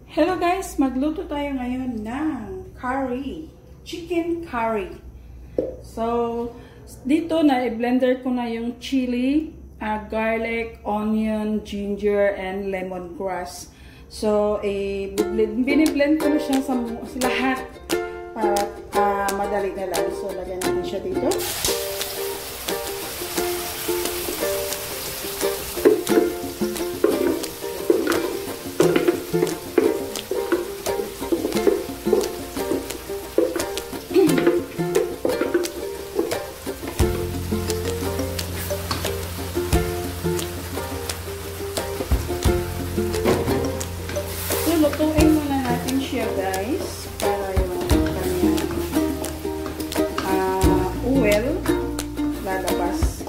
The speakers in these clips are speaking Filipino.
Hello guys, magluto tayo ngayon ng curry, chicken curry. So, dito na i-blender ko na yung chili, garlic, onion, ginger, and lemongrass. So, biniblend ko na siya sa lahat para madali na lang. So, lagyan natin siya dito. Lutuin muna natin siya guys para yung kanyang oil lalabas.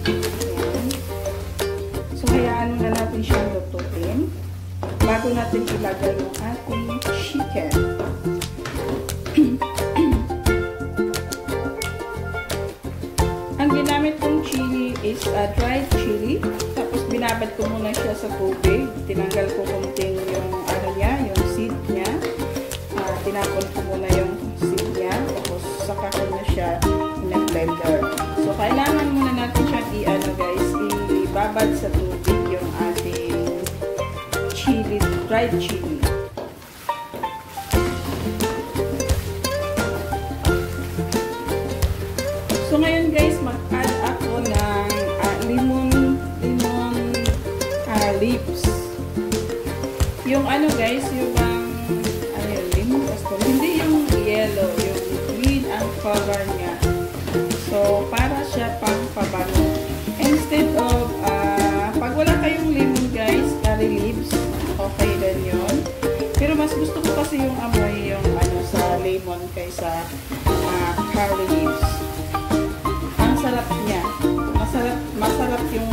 Ayan. So hayaan muna natin siya lutuin bago natin ilagay yung ating chicken. Ang ginamit kong chili is dried chili. Tapos binabad ko muna siya sa tubig. Tinanggal ko konting yung yung seed niya. Tinapon ko muna yung seed niya. Tapos saka ko na siya in-blender. So kailangan muna natin siya guys, ibabad sa tubig yung ating chili, dried chili. So ngayon guys, mag-add ako ng lemon leaves. Yung guys, yung lemon pastel, hindi yung yellow, yung green ang color niya. So para siya pang pabango. Instead of pag wala kayong lemon guys, curry leaves, okay din yun. Pero mas gusto ko kasi yung amoy yung sa lemon kaysa curry leaves. Ang sarap niya. Masarap yung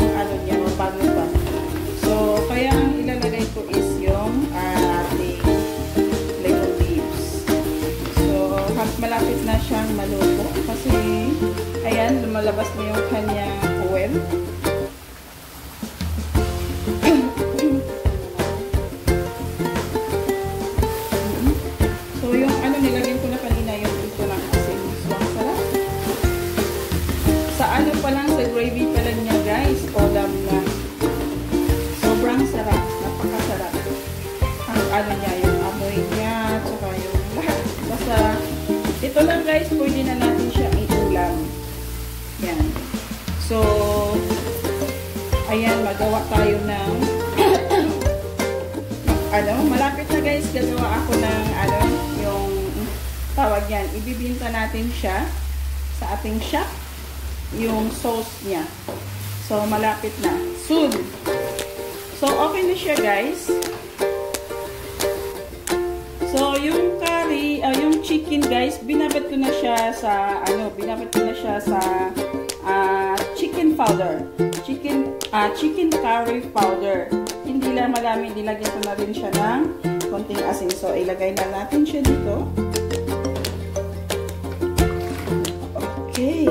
niya, mabango pa. So, kaya ang ilalagay ko is yung ating lemon leaves. So, malapit na siyang maluto kasi, ayan, lumalabas na yung kanyang oil. So, yung nilagyan ko na kanina yung ito lang asin. So, ang sarap. Sa pa lang, sa gravy pa lang niya guys, ulam na. Sobrang sarap, napakasarap. Ang niya, yung amoy niya, tsaka yung lahat. Basta, ito lang guys, pwede na natin siyang iulam. Yan. So, ayan, magawa tayo ng malapit na guys, gagawa ako ng yung tawag yan. Ibibinta natin siya sa ating shop, yung sauce niya. So, malapit na. Soon. So, okay na siya, guys. So, yung curry, yung chicken, guys, binabad ko na siya sa, chicken powder. Chicken curry powder. Hindi lang marami, nilagyan ko na rin siya ng konting asin. So, ilagay na natin siya dito. Okay.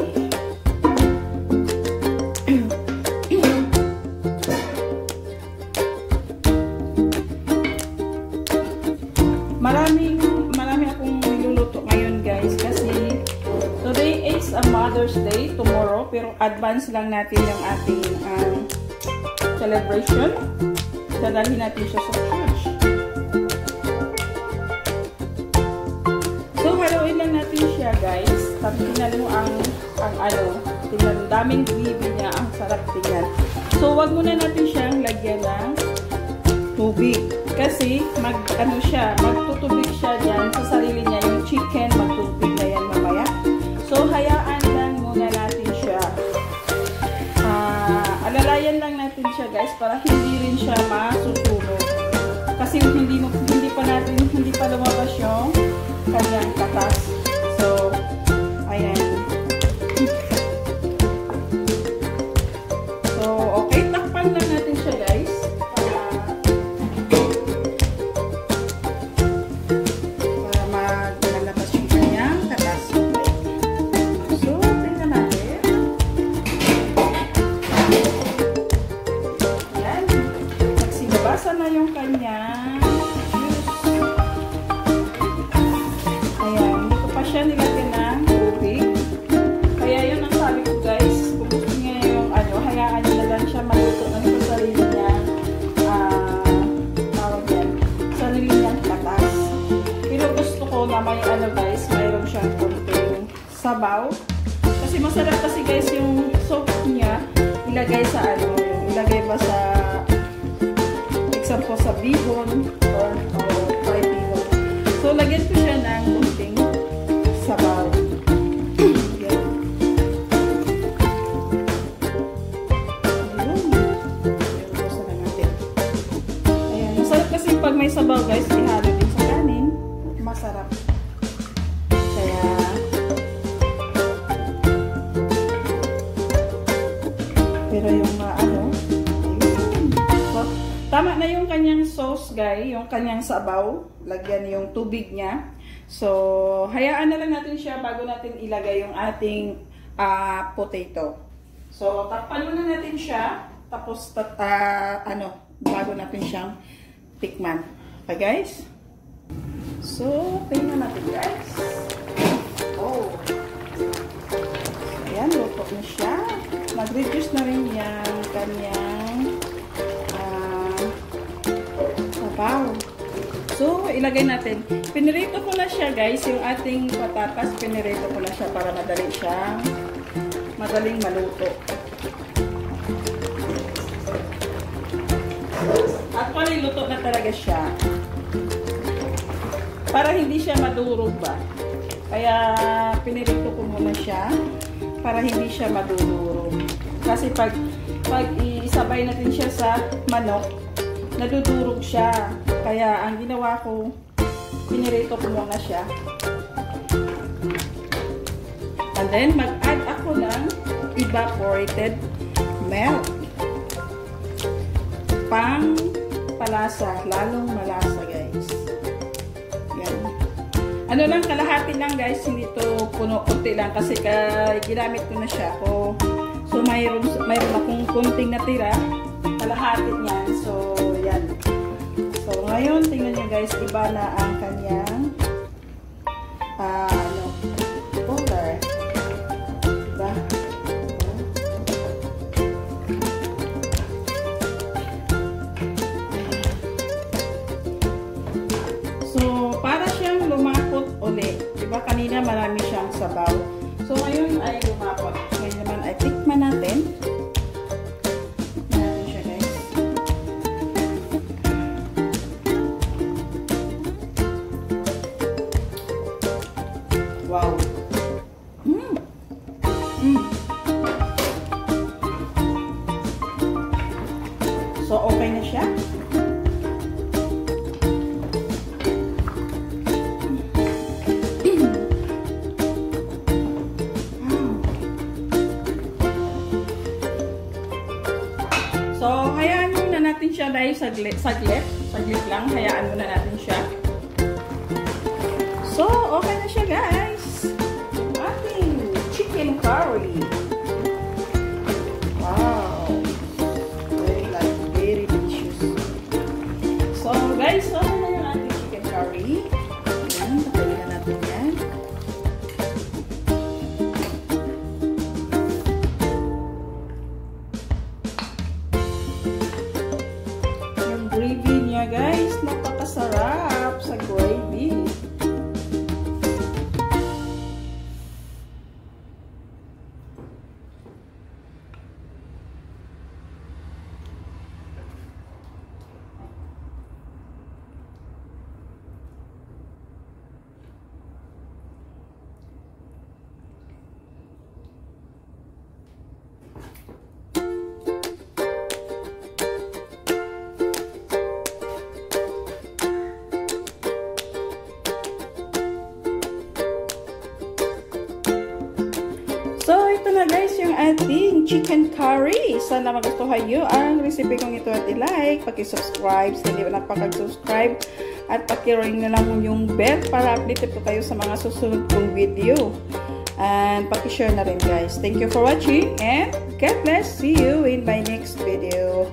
Marami akong niluluto ngayon guys kasi today is a Mother's Day, tomorrow, pero advance lang natin yung ating celebration. Dadalhin natin siya sa church. So haluin lang natin siya guys. Tapos tingnan mo ang daming gravy niya, ang sarap tingnan. So wag muna natin siyang lagyan ng tubig. Kasi magtutubig siya dyan sa sarili niya. Yung chicken, magtutubig na yan mamaya. So, hayaan lang muna natin siya. Alalayan lang natin siya guys para hindi rin siya masusunog. Kasi hindi pa lumabas yung kanyang katas. So, ayan. So, okay. Takpan lang natin siya guys. Basa na yung kanyang juice. sabaw. Kasi masarap kasi guys yung soup niya ilagay sa ano, ilagay ba sa example sa bihon or fried bihon. So lagyan ko siya ng kunting sabaw. Pag may sabaw guys, ihalo din sa kanin. Masarap. Kaya pero yung ano, so, tama na yung kanyang sauce guys, yung kanyang sabaw. Lagyan yung tubig niya. So, hayaan na lang natin siya bago natin ilagay yung ating potato. So, takpan muna natin siya. Tapos, bago natin siyang tikman. Okay guys? So, tingnan natin guys. Oh. Ayan, luto na siya. Nag-reduce na rin yung kanyang sabaw. So, ilagay natin. Pinirito ko na siya guys. Yung ating patatas, pinirito ko na siya para madaling maluto. Actually, luto na talaga siya. Para hindi siya madurog ba. Kaya, pinirito ko muna siya. Para hindi siya madurog. Kasi pag isabay natin siya sa manok, nadudurog siya. Kaya, ang ginawa ko, pinirito ko muna siya. And then, mag-add ako ng evaporated milk. Pang palasa, lalong malasa guys. Yan. Ano lang, kalahati lang guys, hindi to puno, konti lang kasi ginamit ko na siya. So mayroon akong kunting natira, kalahati niyan. So yan. So ngayon, tingnan niyo guys, iba na ang kanyang color. Diba? Diba kanina marami siyang sabaw. So ngayon ay lumapot. Ngayon naman ay tikman natin. Natin siya guys. Wow. So okay na siya. So, hayaan muna natin siya dahil saglit lang, hayaan muna natin siya. So, okay na siya guys. Ating chicken curry. Wow. Very delicious. So, guys, okay na yung ating chicken curry. Ayan, patayin na natin yan. Gravy niya guys, napakasarap sa gravy. So, ito na guys yung ating chicken curry. Sana magustuhan nyo ang recipe kong ito at i-like, paki-subscribe, sa hindi na pag-subscribe, at paki-ring na lang yung bell para updated po kayo sa mga susunod kong video. And paki-share na rin guys. Thank you for watching and God bless. See you in my next video.